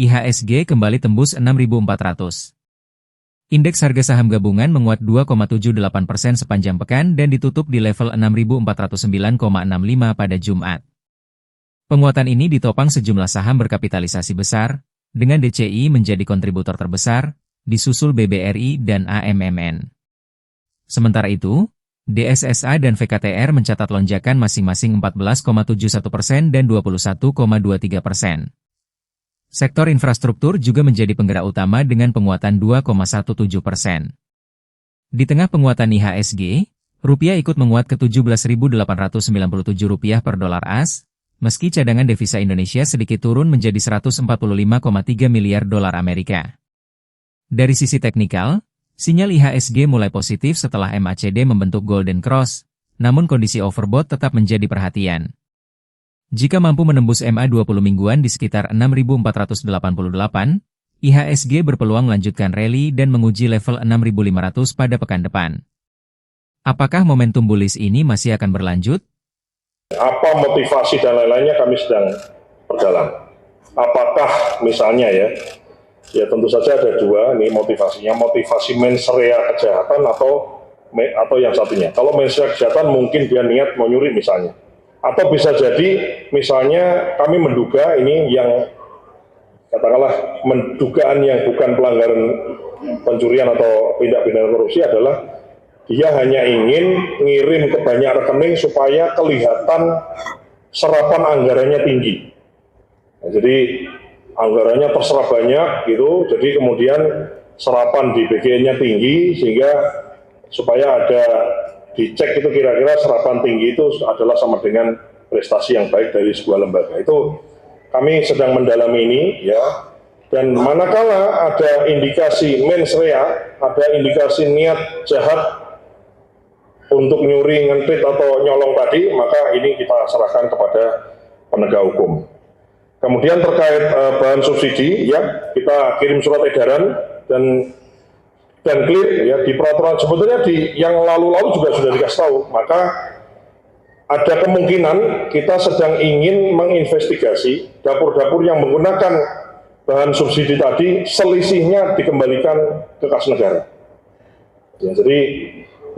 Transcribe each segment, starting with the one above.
IHSG kembali tembus 6.400. Indeks harga saham gabungan menguat 2,78% sepanjang pekan dan ditutup di level 6.409,65 pada Jumat. Penguatan ini ditopang sejumlah saham berkapitalisasi besar, dengan DCI menjadi kontributor terbesar, disusul BBRI dan AMMN. Sementara itu, DSSA dan VKTR mencatat lonjakan masing-masing 14,71% dan 21,23%. Sektor infrastruktur juga menjadi penggerak utama dengan penguatan 2,17%. Di tengah penguatan IHSG, rupiah ikut menguat ke Rp17.897 per dolar AS, meski cadangan devisa Indonesia sedikit turun menjadi 145,3 miliar dolar Amerika. Dari sisi teknikal, sinyal IHSG mulai positif setelah MACD membentuk Golden Cross, namun kondisi overbought tetap menjadi perhatian. Jika mampu menembus MA 20 mingguan di sekitar 6.488, IHSG berpeluang melanjutkan rally dan menguji level 6.500 pada pekan depan. Apakah momentum bullish ini masih akan berlanjut? Apa motivasi dan lain-lainnya kami sedang perdalam. Apakah misalnya ya tentu saja ada dua nih motivasinya, motivasi mensrea kejahatan atau yang satunya. Kalau mensrea kejahatan mungkin dia niat mau nyuri misalnya. Atau bisa jadi misalnya kami menduga ini yang katakanlah dugaan yang bukan pelanggaran pencurian atau tindak pidana korupsi adalah dia hanya ingin ngirim ke banyak rekening supaya kelihatan serapan anggarannya tinggi. Nah, jadi anggarannya terserap banyak gitu, jadi kemudian serapan di BGN-nya tinggi sehingga supaya ada dicek itu kira-kira serapan tinggi itu adalah sama dengan prestasi yang baik dari sebuah lembaga. Itu kami sedang mendalami ini ya. Dan manakala ada indikasi mens rea, ada indikasi niat jahat untuk nyuri, ngentit atau nyolong tadi, maka ini kita serahkan kepada penegak hukum. Kemudian terkait bahan subsidi ya, kita kirim surat edaran dan clear ya di peraturan, sebetulnya di yang lalu-lalu juga sudah dikasih tahu, maka ada kemungkinan kita sedang ingin menginvestigasi dapur-dapur yang menggunakan bahan subsidi tadi, selisihnya dikembalikan ke kas negara. Ya, jadi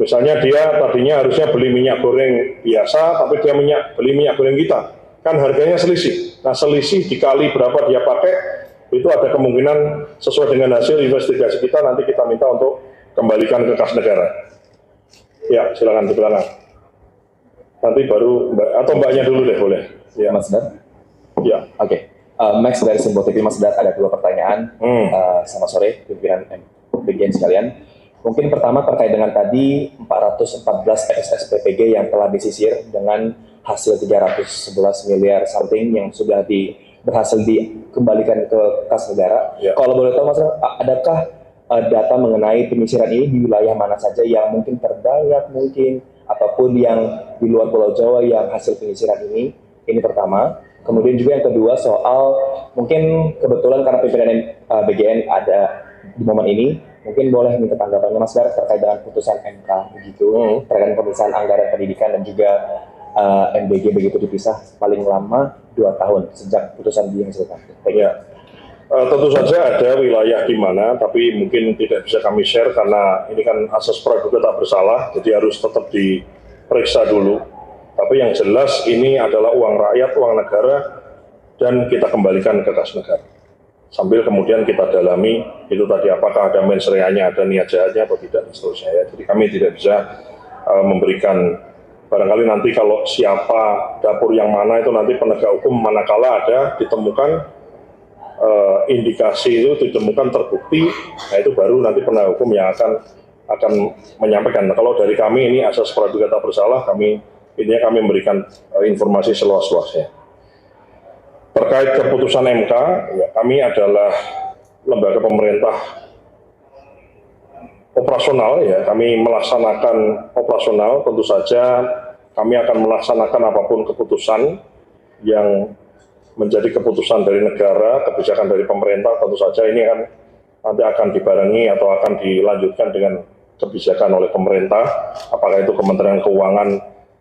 misalnya dia tadinya harusnya beli minyak goreng biasa, tapi dia beli minyak goreng kita, kan harganya selisih. Nah selisih dikali berapa dia pakai, itu ada kemungkinan sesuai dengan hasil investigasi kita, nanti kita minta untuk kembalikan ke kas negara. Ya, silakan di belakang. Nanti baru atau mbaknya dulu deh, boleh. Ya, Mas Dar. Ya, oke. Max dari Simbo TV, Mas Dar, ada 2 pertanyaan. Selamat sore, pimpinan BGN sekalian. Mungkin pertama terkait dengan tadi 414 SSPPG yang telah disisir dengan hasil 311 miliar something yang sudah berhasil dikembalikan ke kas negara. Ya. Kalau boleh tahu Mas, adakah data mengenai penyisiran ini di wilayah mana saja yang mungkin terbanyak mungkin, ataupun yang di luar Pulau Jawa yang hasil penyisiran ini? Ini pertama. Kemudian juga yang kedua soal mungkin kebetulan karena pimpinan BGN ada di momen ini, mungkin boleh minta tanggapannya Mas Dar terkait dengan putusan MK begitu, terkait pemisahan anggaran pendidikan dan juga MBG begitu dipisah paling lama 2 tahun sejak putusan dihasilkan. Ya, tentu saja ada wilayah di mana, tapi mungkin tidak bisa kami share karena ini kan asas praduga tak bersalah, jadi harus tetap diperiksa dulu. Tapi yang jelas ini adalah uang rakyat, uang negara, dan kita kembalikan ke kas negara. Sambil kemudian kita dalami itu tadi apakah ada mens rea-nya, ada niat jahatnya atau tidak, dan seterusnya ya. Jadi kami tidak bisa memberikan. Barangkali nanti kalau siapa dapur yang mana itu nanti penegak hukum manakala ada ditemukan indikasi itu ditemukan terbukti, nah itu baru nanti penegak hukum yang akan menyampaikan. Nah, kalau dari kami ini asas praduga tak bersalah, kami memberikan informasi seluas-luasnya. Terkait keputusan MK, ya, kami adalah lembaga pemerintah operasional ya, kami melaksanakan operasional, tentu saja kami akan melaksanakan apapun keputusan yang menjadi keputusan dari negara, kebijakan dari pemerintah, tentu saja ini nanti akan dibarengi atau akan dilanjutkan dengan kebijakan oleh pemerintah, apakah itu Kementerian Keuangan,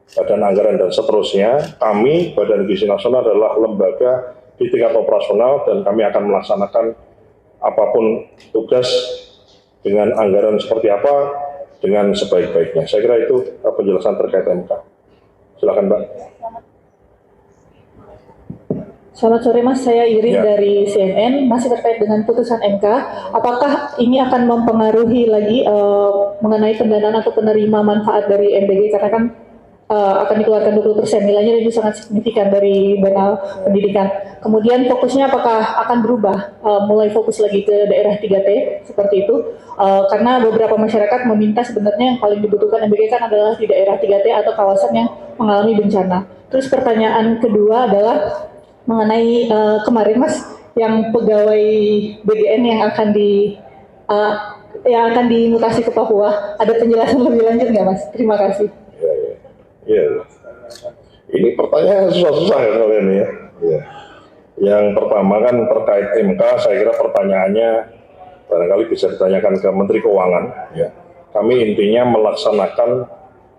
Badan Anggaran dan seterusnya. Kami Badan Gizi Nasional adalah lembaga di tingkat operasional dan kami akan melaksanakan apapun tugas dengan anggaran seperti apa dengan sebaik-baiknya. Saya kira itu penjelasan terkait MK. Silakan Mbak. Selamat sore Mas, saya Irin dari CNN. Masih terkait dengan putusan MK, apakah ini akan mempengaruhi lagi mengenai pendanaan atau penerima manfaat dari MBG, karena kan akan dikeluarkan 20%, nilainya itu sangat signifikan dari dana pendidikan. Kemudian fokusnya apakah akan berubah, mulai fokus lagi ke daerah 3T seperti itu, karena beberapa masyarakat meminta sebenarnya yang paling dibutuhkan MBG kan adalah di daerah 3T atau kawasan yang mengalami bencana. Terus pertanyaan kedua adalah mengenai kemarin Mas, yang pegawai BGN yang akan dimutasi ke Papua, ada penjelasan lebih lanjut nggak Mas? Terima kasih. Ya, ini pertanyaan susah-susah ya kalian ya. Yang pertama kan terkait MK, saya kira pertanyaannya barangkali bisa ditanyakan ke Menteri Keuangan. Ya, kami intinya melaksanakan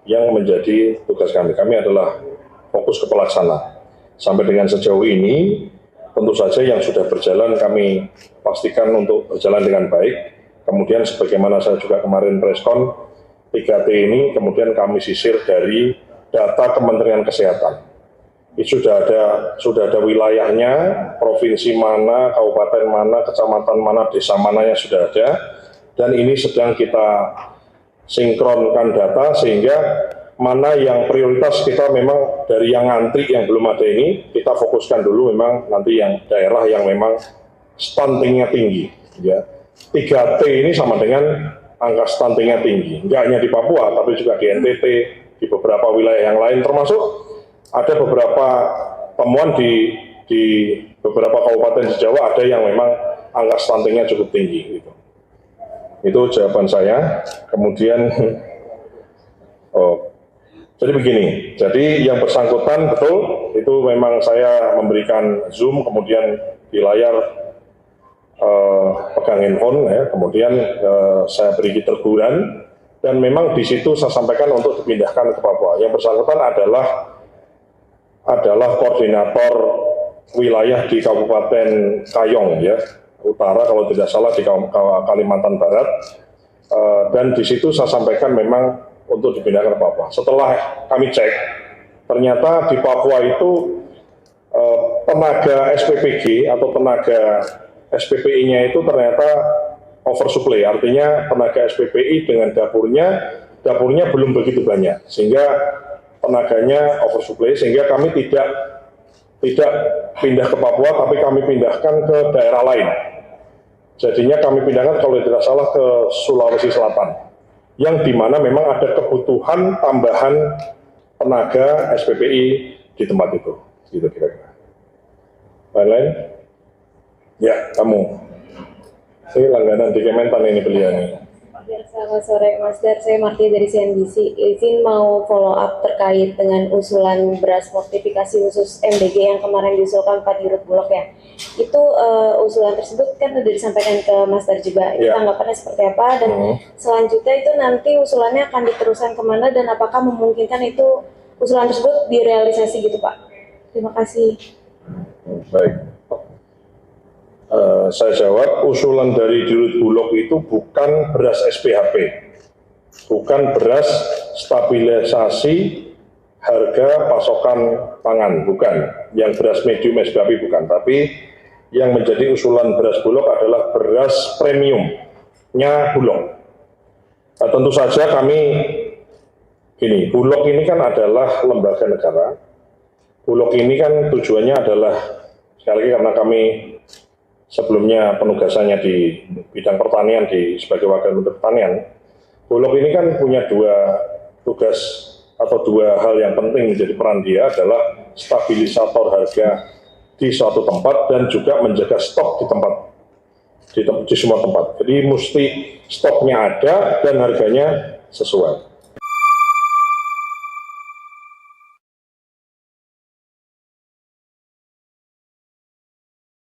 yang menjadi tugas kami. Kami adalah fokus ke pelaksana. Sampai dengan sejauh ini, tentu saja yang sudah berjalan kami pastikan untuk berjalan dengan baik. Kemudian sebagaimana saya juga kemarin preskon, 3T ini kemudian kami sisir dari data Kementerian Kesehatan. Itu sudah ada wilayahnya, provinsi mana, kabupaten mana, kecamatan mana, desa mana yang sudah ada, dan ini sedang kita sinkronkan data sehingga mana yang prioritas kita memang dari yang ngantri yang belum ada ini kita fokuskan dulu, memang nanti yang daerah yang memang stuntingnya tinggi. Ya. 3T ini sama dengan angka stuntingnya tinggi, nggak hanya di Papua tapi juga di NTT, di beberapa wilayah yang lain, termasuk ada beberapa temuan di beberapa kabupaten di Jawa ada yang memang angka stuntingnya cukup tinggi. Gitu. Itu jawaban saya. Kemudian, jadi begini, jadi yang bersangkutan betul itu memang saya memberikan Zoom, kemudian di layar pegang handphone, ya, kemudian saya beri teguran. Dan memang di situ saya sampaikan untuk dipindahkan ke Papua. Yang bersangkutan adalah koordinator wilayah di Kabupaten Kayong, ya, Utara kalau tidak salah di Kalimantan Barat. Dan di situ saya sampaikan memang untuk dipindahkan ke Papua. Setelah kami cek, ternyata di Papua itu tenaga SPPG atau tenaga SPPI-nya itu ternyata oversupply, artinya tenaga SPPI dengan dapurnya belum begitu banyak, sehingga tenaganya oversupply, sehingga kami tidak pindah ke Papua, tapi kami pindahkan ke daerah lain. Jadinya kami pindahkan kalau tidak salah ke Sulawesi Selatan, yang dimana memang ada kebutuhan tambahan tenaga SPPI di tempat itu, gitu kira-kira. Lain-lain? Ya, kamu. Ini langganan di Kementan ini beliau nih. Selamat sore Mas Dar, saya Marti dari CNBC. Izin mau follow up terkait dengan usulan beras fortifikasi khusus MBG yang kemarin diusulkan Pak Dirut Bulog ya. Itu usulan tersebut kan sudah disampaikan ke Mas Dar juga. Itu tanggapannya seperti apa, dan selanjutnya itu nanti usulannya akan diteruskan kemana, dan apakah memungkinkan itu usulan tersebut direalisasi gitu Pak? Terima kasih. Baik. Saya jawab, usulan dari Dirut Bulog itu bukan beras SPHP, bukan beras stabilisasi harga pasokan pangan, bukan. Yang beras medium SPHP bukan, tapi yang menjadi usulan beras Bulog adalah beras premiumnya Bulog. Nah, tentu saja kami, gini, Bulog ini kan adalah lembaga negara. Bulog ini kan tujuannya adalah, sekali lagi karena kami sebelumnya penugasannya di bidang pertanian sebagai wakil menteri pertanian, Bulog ini kan punya dua tugas atau dua hal yang penting menjadi peran dia, adalah stabilisator harga di suatu tempat dan juga menjaga stok di semua tempat. Jadi mesti stoknya ada dan harganya sesuai.